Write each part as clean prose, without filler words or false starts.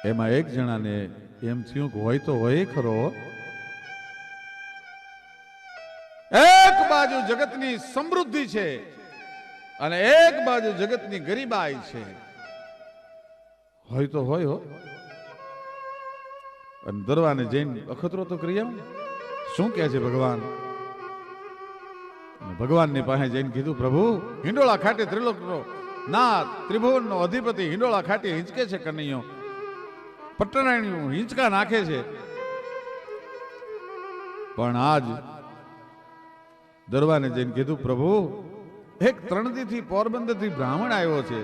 એમાં એક જણાને એમ થયું કે હોય તો હોય ખરો, એક બાજુ જગતની સમૃદ્ધિ છે અને એક બાજુ જગતની ગરીબાઈ છે, હોય તો હોય હો. અને દરવાને જઈને અખતરો તો કરી આવ, શું કહે છે ભગવાન? ભગવાનની પાસે જઈને કીધું, પ્રભુ હિંડોળા ખાટે ત્રિલોકનો નાથ ત્રિભુવનનો અધિપતિ હિંડોળા ખાટે હિંચકે છે કનૈયો, પટરાણીઓ હિંચકા નાખે છે. પણ આજ દરવાને જઈને કીધું, પ્રભુ એક ત્રણદીથી પોરબંદરથી બ્રાહ્મણ આવ્યો છે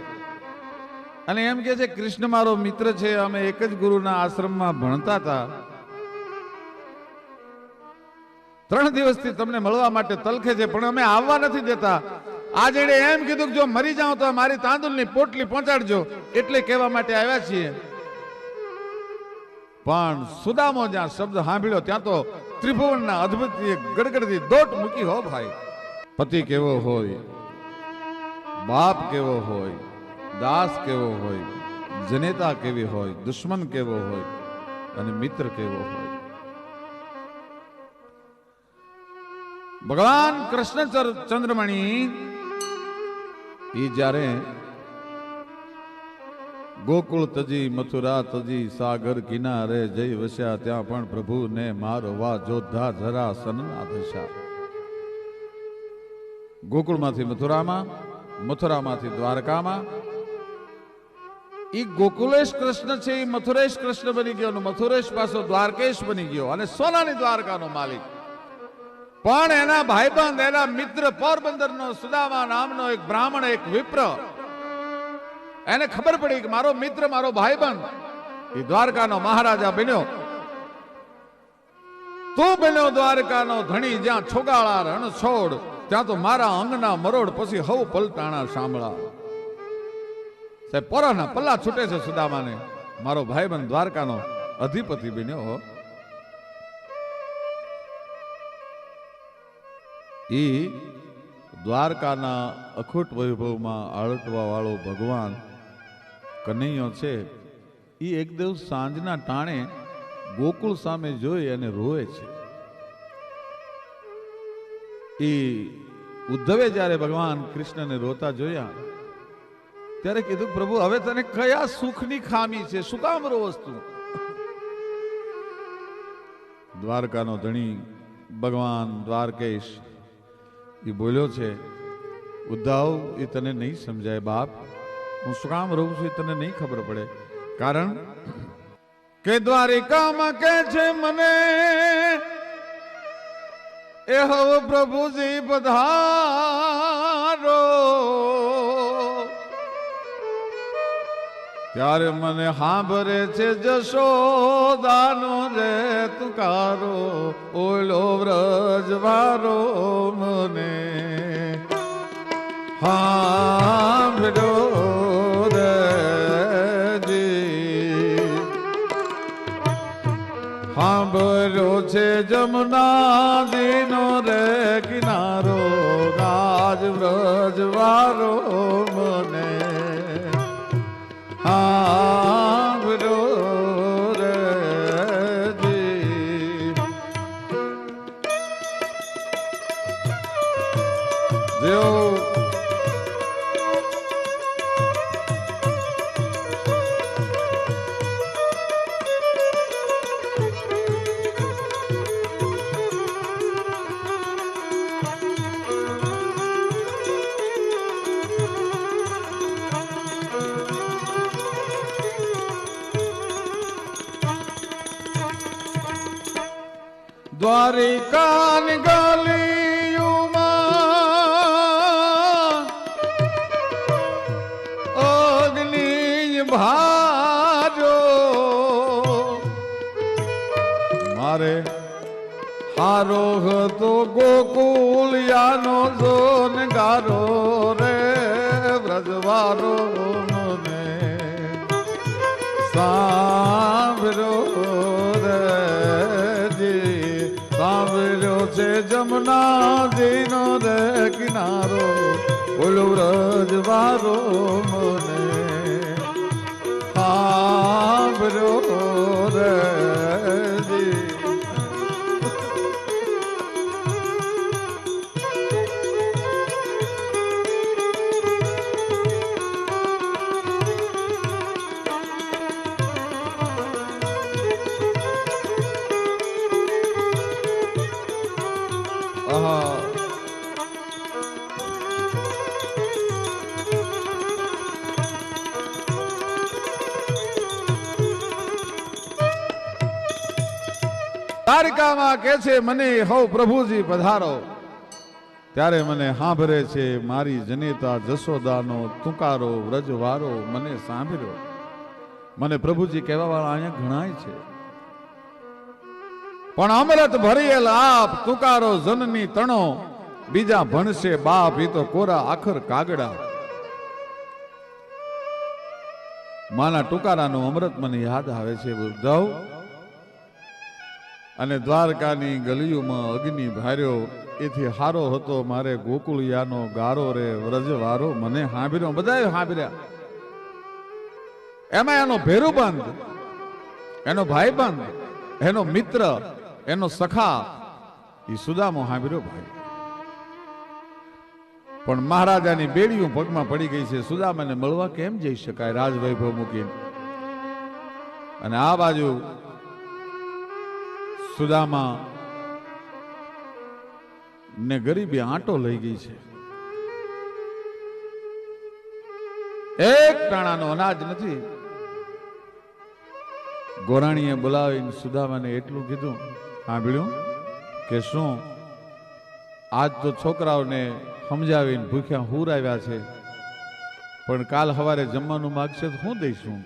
અને એમ કે છે કૃષ્ણ મારો મિત્ર છે, અમે એક જ ગુરુના આશ્રમમાં ભણતા હતા, 3 દિવસથી તમને મળવા માટે તલખે છે પણ અમે આવવા નથી દેતા. આજે એમ કીધું કે જો મરી જાઉં તો મારી તાંદુલની પોટલી પહોંચાડજો, એટલે કહેવા માટે આવ્યા છીએ. પણ સુદામો જ્યાં શબ્દ સાંભળ્યો ત્યાં તો ત્રિભુવનના અદ્ભુત ગડગડતી દોટ મૂકી. હો ભાઈ, પતિ કેવો હોય, બાપ કેવો હોય, દાસ કેવો હોય, જનેતા કેવી હોય, દુશ્મન કેવો હોય અને મિત્ર કેવો હોય. ભગવાન કૃષ્ણ ચંદ્રમણી ઈ જ્યારે ગોકુળ તજી મથુરા તજી સાગર કિનારે જઈ વસ્યા, ત્યાં પણ પ્રભુને મારવા જોધા જરા સનના દશા. ગોકુળમાંથી મથુરામાં, મથુરામાંથી દ્વારકામાં. ઈ ગોકુલેશ કૃષ્ણ છે, ઈ મથુરેશ કૃષ્ણ બની ગયો, મથુરેશ પાછો દ્વારકેશ બની ગયો અને સોનાની દ્વારકાનો માલિક. પણ એના ભાઈબંધ, એના મિત્ર પોરબંદરનો સુદામા નામનો એક બ્રાહ્મણ, એક વિપ્ર, એને ખબર પડી કે મારો મિત્ર, મારો ભાઈબંધ એ દ્વારકાનો મહારાજા બન્યો. તું બન્યો દ્વારકાનો ધણી, જ્યાં છોગાળા રણ છોડ, ત્યાં તો મારા અંગના મરોડ, પછી હવ પલટાણા સાંભળા. સાહેબ પોરાના પલ્લા છૂટે છે સુદામાને, મારો ભાઈબંધ દ્વારકાનો અધિપતિ બન્યો. ઈ દ્વારકાના અખૂટ વૈભવમાં આળટવા વાળો ભગવાન કનૈયો છે. ઈ એક દિવસ સાંજના ટાણે ગોકુળ સામે જોઈ અને રોવે છે. ઈ ઉદ્ધવે જ્યારે ભગવાન કૃષ્ણને રોતા જોયા ત્યારે કીધું, પ્રભુ હવે તને કયા સુખની ખામી છે, શું કામ રોવસ તું? દ્વારકાનો ધણી ભગવાન દ્વારકેશ એ બોલ્યો છે, ઉદ્ધવ એ તને નહીં સમજાય બાપ, હું શું કામ રહું છું એ તને નહીં ખબર પડે. કારણ કે દ્વારિકામાં કે છે મને એ હવ પ્રભુજી પધારો, ત્યારે મને સાંભળે છે જશોદાનો રે તુકારો, ઓલો વ્રજવારો મને સાંભળ્યો રે જી. સાંભળ્યો છે જમુના દીનો રે કિનારો, ગાજ વ્રજવારો મને સાંભળ્યો રે જી. જેઓ દ્વારિકાની ગલીઓમાં અગ્નિ ભાજો, મારે હારો હતો ગોકુળિયાનો જોનગારો રે વ્રજવારો મને સાંભળ્યો રે જી. સાંભળ્યો છે જમુના દીનો રે કિનારો, બોલો વ્રજવારો મને સાંભળ્યો સાંભળ્યો રે દ્વારિકામાં કે છે મને હો પ્રભુજી પધારો, ત્યારે મને સાંભળે છે મારી જનેતા જશોદાનો તુકારો વ્રજવારો મને સાંભળ્યો. મને પ્રભુજી કહેવા વાળા અહીંયા ઘણાય છે, પણ અમૃત ભરેલ આપ તુકારો જનની તણો, બીજા ભણશે બાપ એ તો કોરા આખર કાગડા. માના ટુકારાનું અમૃત મને યાદ આવે છે ઉદ્ધવ. અને દ્વારકાની ગલીઓમાં અગ્નિ ભાર્યો એથી હારો હતો મારે ગોકુળિયાનો ગારો રે વ્રજવારો મને સાંભળ્યો. બધાએ સાંભળ્યા. એમાં એનો ભેરુબંધ, એનો ભાઈબંધ, એનો મિત્ર, એનો સખા એ સુદામો સાંભળ્યો ભાઈ. પણ મહારાજાની બેડીઓ પગમાં પડી ગઈ છે. સુદામાને મળવા કેમ જઈ શકાય રાજવૈભવ મૂકીને? અને આ બાજુ સુદામા ને ગરીબી આંટો લઈ ગઈ છે. એક ટાણાનો અનાજ નથી. ગોરાણીએ બોલાવીને સુદામાને એટલું કીધું, સાંભળ્યું કે શું આજ તો છોકરાઓને સમજાવીને ભૂખ્યા હુર આવ્યા છે, પણ કાલ સવારે જમવાનું માગશે તો હું દઈશું.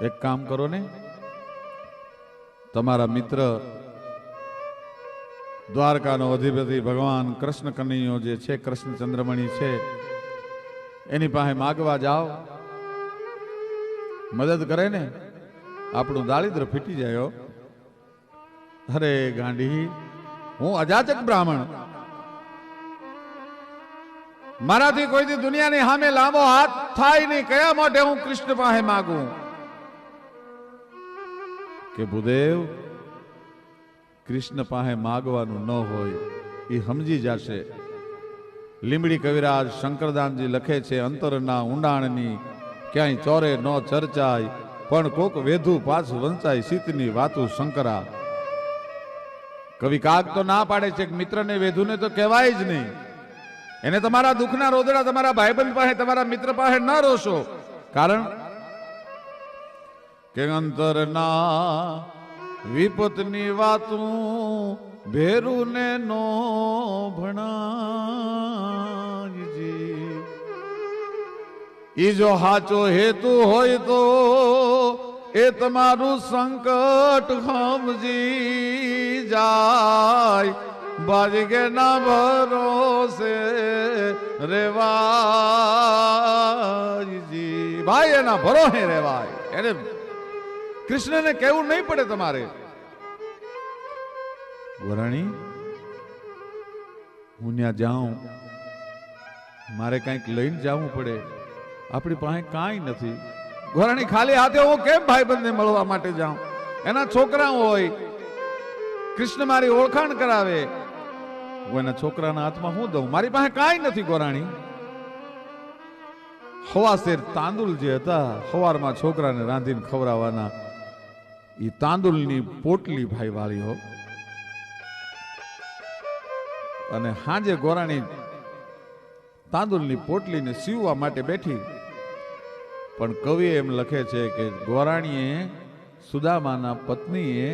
એક કામ કરો ને, તમારા મિત્ર દ્વારકાનો અધિપતિ ભગવાન કૃષ્ણ કનૈયો જે છે, કૃષ્ણ ચંદ્રમણી છે, એની પાસે માગવા જાઓ, મદદ કરે ને આપણું દારિદ્ર ફીટી જાય. અરે ગાંડી, હું અજાચક બ્રાહ્મણ, મારાથી કોઈથી દુનિયાની સામે લાંબો હાથ થાય નહીં. કયા માટે હું કૃષ્ણ પાસે માગું? કે ભૂદેવ, કૃષ્ણ પાસે માગવાનું ન હોય એ સમજી જશે. લીંબડી કવિરાજ શંકરદાનજી લખે છે, અંતરના ઊંડાણની ક્યાંય ચોરે ન ચર્ચાય, પણ કોક વેધુ પાછું વંચાય સીતની વાતું શંકરા. કવિ કાગ તો ના પાડે છે કે મિત્રને વેધુને તો કહેવાય જ નહીં. એને તમારા દુઃખના રોદડા તમારા ભાઈબંધ પાસે, તમારા મિત્ર પાસે ન રોશો. કારણ કે અંતરના વિપતની વાતું ભેરુને નો ભણાયજી. ઈ જો હાચો હેતુ હોય તો એ તમારું સંકટ સમજી જાય. બાજગે ના ભરોસે રેવાયજી. ભાઈ એના ભરોસે રેવાય. એને કૃષ્ણને કહેવું નહીં પડે તમારે. ગોરાણી, હું ત્યાં જાઉં, મારે કંઈક લઈને જવું પડે, આપણી પાસે કાંઈ નથી. ગોરાણી, ખાલી હાથે હું કેમ ભાઈબંધને મળવા માટે જાઉં? એના છોકરા હોય, કૃષ્ણ મારી ઓળખાણ કરાવે, હું એના છોકરાના હાથમાં હું દઉં? મારી પાસે કાંઈ નથી. ગોરાણી, હવાસેર તાંદુલ જે હતા, સવારમાં છોકરાને રાંધીને ખવડાવવાના, એ તાંદુલની પોટલી ભાઈ વાળી હો. અને હાજે ગોરાણી તાંદુલની પોટલીને સીવવા માટે બેઠી. પણ કવિ એમ લખે છે કે ગોરાણીએ, સુદામાના પત્નીએ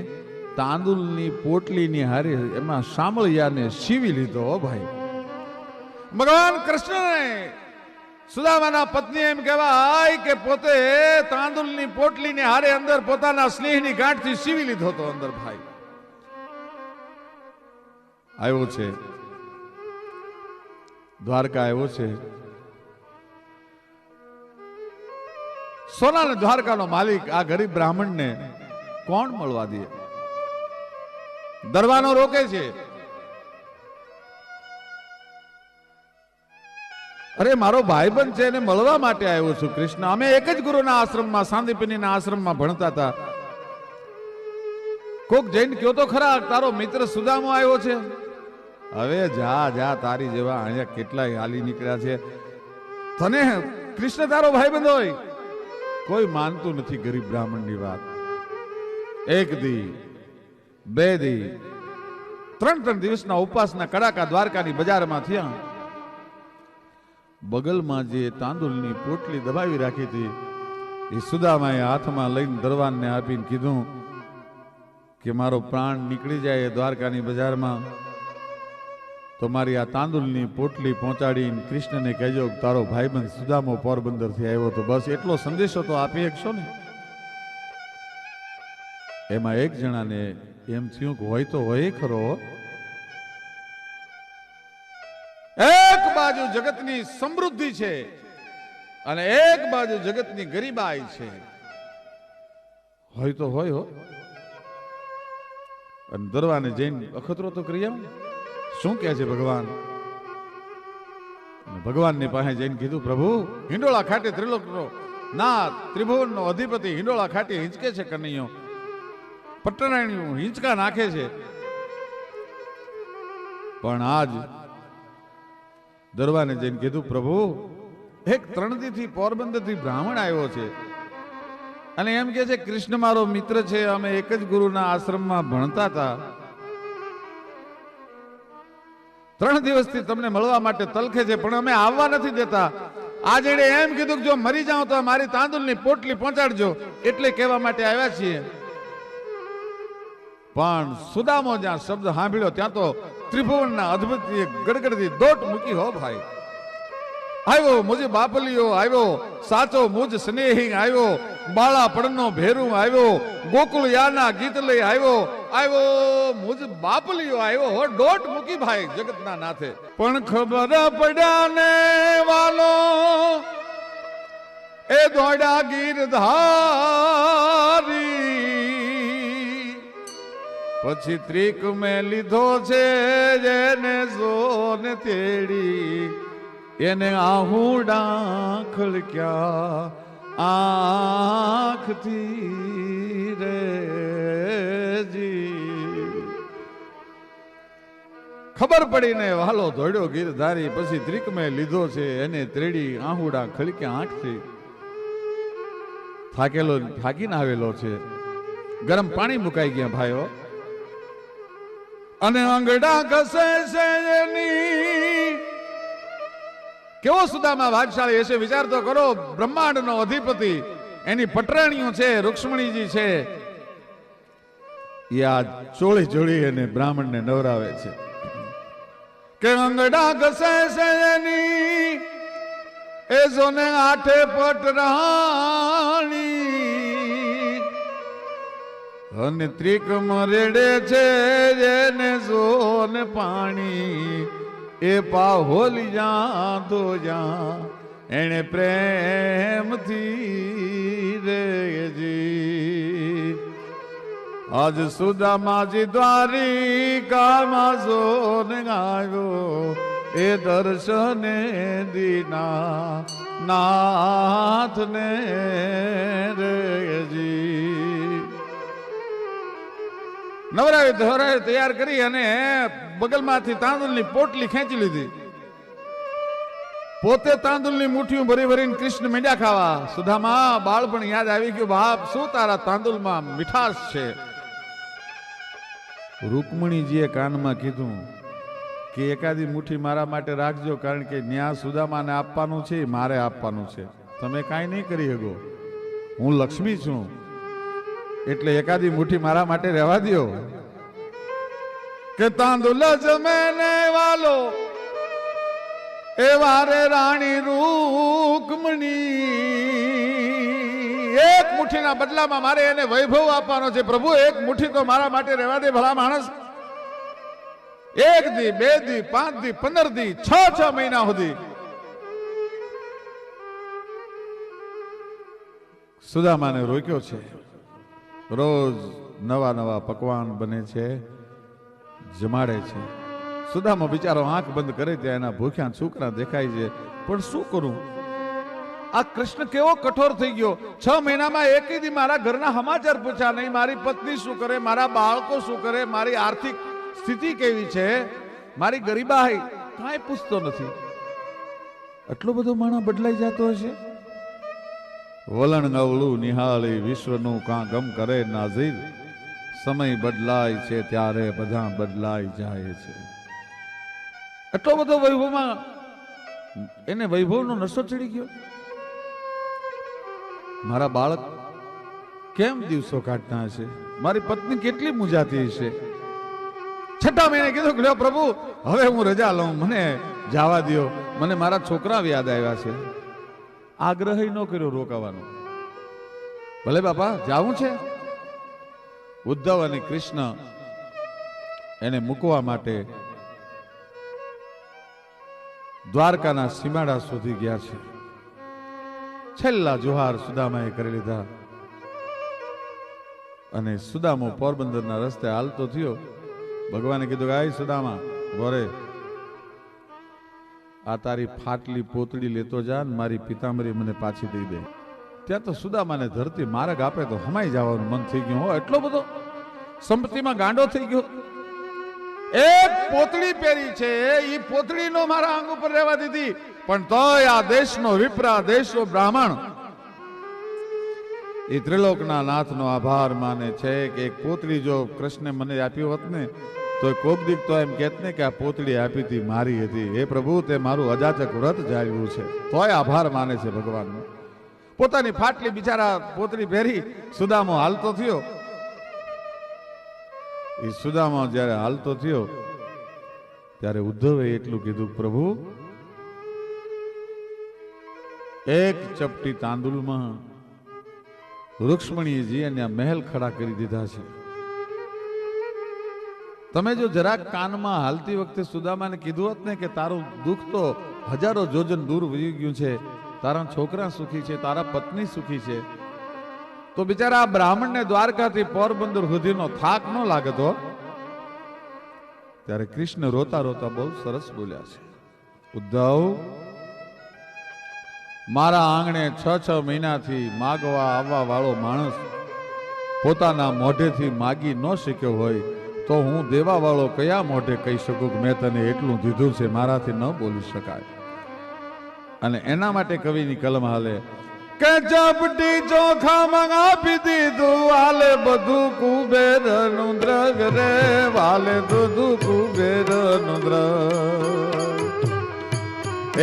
તાંદુલની પોટલીની હારે એમાં સામળિયાને સીવી લીધો ભાઈ. ભગવાન કૃષ્ણને સુદામાના પત્ની એમ કહેવાય કે પોતે તાંદુલની પોટલીને હારે અંદર પોતાના સ્નેહની ગાંઠથી સીવી લીધો હતો. અંદર ભાઈ આવ્યો છે, દ્વારકા આવ્યો છે. સોના ને દ્વારકાનો માલિક આ ગરીબ બ્રાહ્મણને કોણ મળવા દે? દરવાનો રોકે છે. અરે મારો ભાઈબંધ છે એને મળવા માટે આવ્યો છું કૃષ્ણ. અમે એક જ ગુરુના આશ્રમમાં સાંદીપનીના આશ્રમમાં ભણતા હતા. કોક જઈને કયો તો ખરા તારો મિત્ર સુદામો આવ્યો છે. હવે જા જા, તારી જેવા અહીંયા કેટલાય હાલી નીકળ્યા છે. તને કૃષ્ણ તારો ભાઈબંધ હોય કોઈ માનતું નથી ગરીબ બ્રાહ્મણની વાત. એક દી, બે દી, ત્રણ દિવસના ઉપવાસના કડાકા દ્વારકાની બજારમાં થયા. બગલમાં જે તાંદુલની પોટલી દબાવી રાખી હતી એ સુદામાએ હાથમાં લઈને દરવાનને આપીને કીધું કે મારો પ્રાણ નીકળી જાય દ્વારકાની બજારમાં તો મારી આ તાંદુલની પોટલી પહોંચાડીને કૃષ્ણને કહેજો તારો ભાઈબંધ સુદામો પોરબંદરથી આવ્યો. તો બસ એટલો સંદેશો તો આપી શકશો ને. એમાં એક જણાને એમ થયું કે હોય તો હોય ખરો. એક બાજુ જગતની સમૃદ્ધિ છે અને એક બાજુ જગતની ગરીબાઈ છે. હોય તો હોય હો. અને દરવાને જઈને અખતરો તો કરી આવ. શું કહે છે ભગવાન? ભગવાનની પાસે જઈને કીધું પ્રભુ હિંડોળા ખાટે ત્રિલોકનો નાથ ત્રિભુવનનો અધિપતિ હિંડોળા ખાટે હિંચકે છે કનૈયો. પટરાણીઓ હિંચકા નાખે છે. પણ આજ દરવાને જઈને કીધું પ્રભુ એક ત્રણદીથી પોરબંદરથી બ્રાહ્મણ આવ્યો છે અને એમ કે છે કૃષ્ણ મારો મિત્ર છે, અમે એક જ ગુરુના આશ્રમમાં ભણતા હતા. 3 દિવસથી તમને મળવા માટે તલખે છે પણ અમે આવવા નથી દેતા. આજે એમ કીધું કે જો મરી જાઉં તો મારી તાંદુલની પોટલી પહોંચાડજો એટલે કહેવા માટે આવ્યા છીએ. પણ સુદામો જ્યાં શબ્દ સાંભળ્યો ત્યાં તો ત્રિભુવનના અદ્ભુત ગડગડતી દોટ મૂકી હો ભાઈ. આવ્યો મુજ બાપલિયો આવ્યો, સાચો મુજ સ્નેહી આવ્યો, બાળા પડનો ભેરું આવ્યો, ગોકુળ યાના ગીત લઈ આવ્યો, આવ્યો મુજ બાપલિયો આવ્યો હો. દોટ મૂકી ભાઈ જગતના નાથે. પણ ખબર પડ્યા ને વાલો એ દોડા ગીરધારી પછી ત્રિક મેં લીધો છે જેને સોને તેડી એને આહુડા ખળક્યા આંખથી રેજી. ખબર પડીને વાલો દોડ્યો ગીરધારી પછી ત્રિક મેં લીધો છે એને તેડી આહુડા ખળક્યા આંખથી. થાકીને આવેલો છે. ગરમ પાણી મુકાઈ ગયા ભાઈઓ અને આંગડા ઘસે છે એની. કેવો સુદામા ભાગશાળી હશે વિચાર તો કરો. બ્રહ્માંડનો અધિપતિ એની પટરાણીઓ છે, રૂક્ષ્મણીજી છે, એ આ ચોળી જોડી અને બ્રાહ્મણને નવરાવે છે કે આંગડા ઘસે છે એની એ જોને આઠે પટરાણી અને ત્રિકમ રેડે છે જેને સોને પાણી એ પાહોલી જા તો જા એને પ્રેમથી રેજી. આજ સુદામાજી દ્વારિકામાં સોને આવ્યો એ દર્શને દીના નાથને રેજી. નવરાવી ધોરાવી તૈયાર કરી અને બગલમાંથી તાંદુલની પોટલી ખેંચી લીધી. પોતે તાંદુલની મુઠ્ઠીઓ ભરી ભરીને કૃષ્ણ મીંડા ખાવા. સુદામા બાળપણ યાદ આવી ગયું. બાપ શું તારા તાંદુલમાં મીઠાશ છે. રૂકમણીજીએ કાનમાં કીધું કે એકાદી મુઠ્ઠી મારા માટે રાખજો કારણ કે ન્યા સુદામાને આપવાનું છે મારે આપવાનું છે. તમે કાંઈ નહીં કરી શકો. હું લક્ષ્મી છું એટલે એકાદી મુઠ્ઠી મારા માટે રહેવા દો. કે તાંદુલ જમે ને વાલો એ વારે રાણી રૂકમણી. એક મુઠ્ઠીના બદલામાં મારે એને વૈભવ આપવાનો છે. પ્રભુ એક મુઠ્ઠી તો મારા માટે રહેવા દે ભલા માણસ. 1 દી 2 દી 5 દી 15 દી 6 મહિના સુધી સુદામાને રોક્યો છે. રોજ નવા પકવાન બને છે, જમાડે છે. સુદામા બિચારો આંખ બંધ કરે ત્યાં એના ભૂખ્યા છોકરા દેખાય છે. પણ શું કરું? આ કૃષ્ણ કેવો કઠોર થઈ ગયો. 6 મહિનામાં એકેય દી મારા ઘરના સમાચાર પૂછ્યા નહીં. મારી પત્ની શું કરે, મારા બાળકો શું કરે, મારી આર્થિક સ્થિતિ કેવી છે, મારી ગરીબાઈ કાંઈ પૂછતો નથી. એટલો બધો માણસ બદલાઈ જતો હશે. વલણ અવળું નિહાળી વિશ્વનું કાં ગમ કરે નાઝીર. સમય બદલાય છે ત્યારે બધા બદલાઈ જાય છે. એટલો બધો વૈભવમાં એને વૈભવનો નશો ચડી ગયો. મારા બાળક કેમ દિવસો કાઢતા હશે, મારી પત્ની કેટલી મુંજાતી હશે. 6 મહિને કીધું કે પ્રભુ હવે હું રજા લઉં, મને જવા દો, મને મારા છોકરા યાદ આવ્યા છે. આગ્રહ ન કર્યો રોકાવાનો. ભલે બાપા જાવું છે. ઉદ્ધવ અને કૃષ્ણ એને મૂકવા માટે દ્વારકાના સીમાડા સુધી ગયા છે. છેલ્લા જોહાર સુદામાએ કરી લીધા અને સુદામો પોરબંદરના રસ્તે હાલતો થયો. ભગવાને કીધું કે આય સુદામા ગોરે, આ તારી ફાટલી પોતડી લેતો જા ને મારી પિતાંબરી મને પાછી દઈ દે. ત્યાં તો સુદામાને ધરતી માર્ગ આપે તો હમાઈ જવાનું મન થઈ ગયું. હો એટલો બધો સંપત્તિમાં ગાંડો થઈ ગયો. એક પોતળી પહેરી છે, એ પોતળીનો મારા અંગ ઉપર રહેવા દીધી, પણ તોય આ દેશનો વિપ્રા, દેશનો બ્રાહ્મણ એ ત્રિલોકના નાથનો આભાર માને છે કે એક પોતળી જો કૃષ્ણે મને આપ્યો હોત ને તો કોક દીક તો એમ કહેત ને કે આ પોતળી આપી હતી મારી હતી. હે પ્રભુ, તે મારું અજાચક વ્રત જાળવ્યું છે. તોય આભાર માને છે ભગવાનનો. પોતાની ફાટલી બિચારા પોતળી પહેરી સુદામો હાલતો થયો. એ સુદામા જ્યારે હાલતો થયો ત્યારે ઉદ્ધવે એટલું કીધું, પ્રભુ એક ચપટી તાંદુલમાં રૂક્ષ્મણીજી અને મહેલ ખડા કરી દીધા છે. તમે જો જરાક કાનમાં હાલતી વખતે સુદામાને કીધું હોત ને કે તારું દુઃખ તો હજારો જોજન દૂર વહી ગયું છે, તારા છોકરા સુખી છે, તારા પત્ની સુખી છે, તો બિચારા બ્રાહ્મણને દ્વારકાથી પોરબંદર સુધીનો થાક ન લાગતો. ત્યારે કૃષ્ણ રોતા રોતા બહુ સરસ બોલ્યા છે, ઉદ્ધવ, મારા આંગણે 6 મહિનાથી માગવા આવવા વાળો માણસ પોતાના મોઢેથી માગી ન શક્યો હોય તો હું દેવા વાળો કયા મોઢે કહી શકું કે મેં તને એટલું દીધું છે, મારાથી ન બોલી શકાય. અને એના માટે કવિની કલમ હાલે કે ચપટી ચોખા આપી દીધું, વાલે બધું કુબેર નું દ્રવ્ય રે, વાલે બધું કુબેર નું દ્રવ્ય.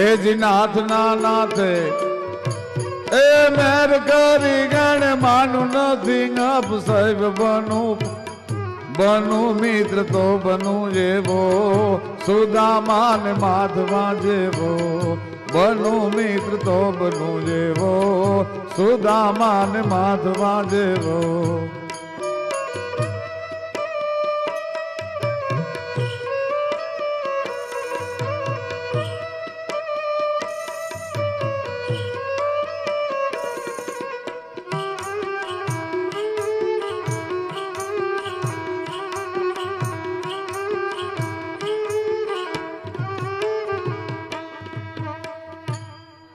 એ જી નાથ ના નાથે એ મેર કરી ગણ માનું નથી, અપ સાહેબ બનું મિત્ર તો બનું જેવો, સુદામા ને માધવા જેવો, બનું મિત્ર તો બનું જેવો, સુદામા ને માધવા જેવો.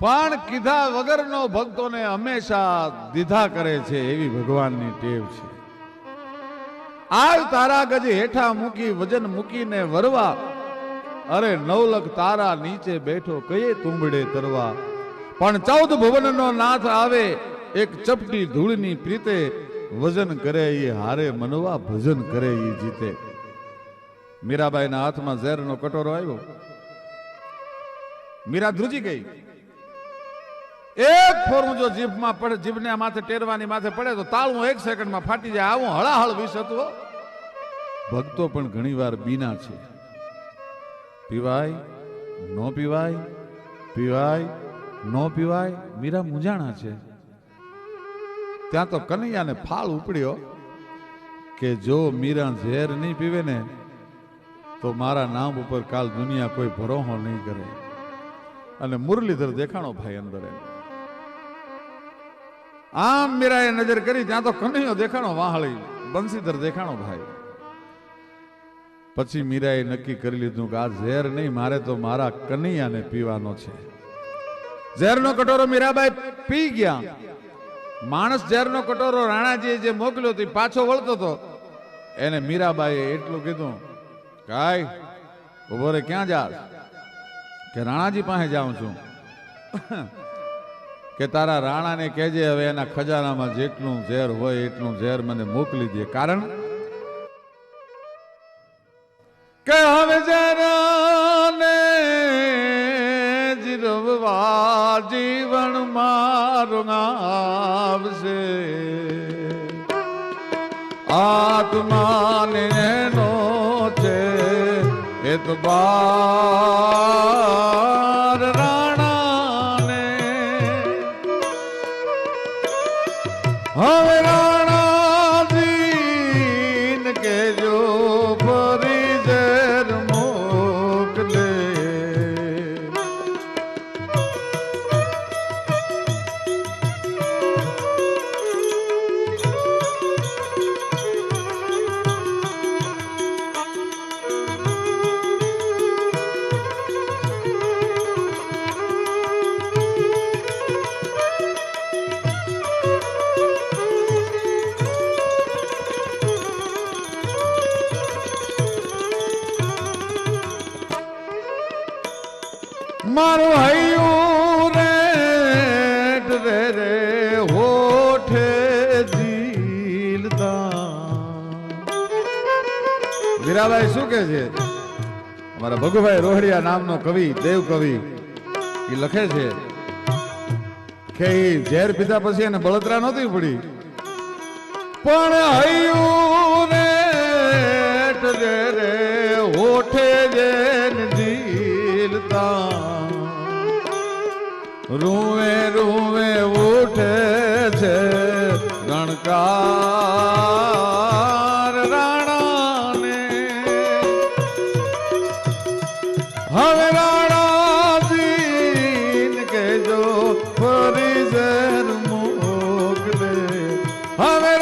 પણ કીધા વગરનો ભક્તોને હંમેશા દીધા કરે છે, એવી ભગવાનની ટેવ છે. આવ તારા ગજ હેઠા મૂકી વજન મૂકીને વરવા, અરે 9 લખ તારા નીચે બેઠો કયે તુંબડે તરવા. પણ 14 ભુવનનો નાથ આવે, એક ચપટી ધૂળની પ્રીતે, વજન કરે એ હારે મનવા, ભજન કરે એ જીતે. મીરાબાઈના હાથમાં ઝેરનો કટોરો આવ્યો, મીરા ધ્રુજી ગઈ. એક ફોરું જો જીભમાં પડે, જીભને માથે ટેરવાની માથે પડે તો તાળું 1 સેકન્ડમાં ફાટી જાય. આવું હળાહળ વિષ હતું. ભક્તો પણ ઘણીવાર બીના છે. પીવાય નો પીવાય, પીવાય નો પીવાય. મીરા મૂંઝાણા છે. ત્યાં તો કનૈયાને ફાળ ઉપડ્યો કે જો મીરા ઝેર નહીં પીવે ને તો મારા નામ ઉપર કાલ દુનિયા કોઈ ભરોહો નહીં કરે. અને મુરલીધર દેખાણો ભાઈ અંદર. આમ મીરાએ નજર કરી, ત્યાં તો કનૈયો દેખાણો, વાહળી બંસીધર દેખાણો ભાઈ. પછી મીરાએ નક્કી કરી લીધું કે આ ઝેર નહીં, મારે તો મારા કનૈયાને પીવાનો છે. ઝેરનો કટોરો મીરાબાઈ પી ગયા. માણસ ઝેરનો કટોરો રાણાજીએ જે મોકલ્યો તે પાછો વળતો હતો. એને મીરાબાઈએ એટલું કીધું, કાઈ ઉભો રે, ક્યાં જા? કે રાણાજી પાસે જાઉં છું. કે તારા રાણાને કહેજે હવે એના ખજાનામાં જેટલું ઝેર હોય એટલું ઝેર મને મોકલી દે. કારણ કે હવે ઝેરને જીરવવા જીવન મારું આવશે. આત્માને નો છે એતબાર રાણાને. હવે રાણાજી કેજો ફરી ઝેર મોકલે. મારું હૈયું રે રે હોઠે જીલતા. મીરાબાઈ શું કે છે? અમારા ભગુભાઈ રોહડિયા નામનો કવિ, દેવ કવિ, એ લખે છે કે ઝેર પીધા પછી એને બળતરા નહોતી પડી, પણ હૈયું રે હોઠે જીલતા. રૂવે રૂવે ઉઠે છે રણકાર રાણાને. હવે રાણાજી કેજો ફરી ઝેર મોકલે. હવે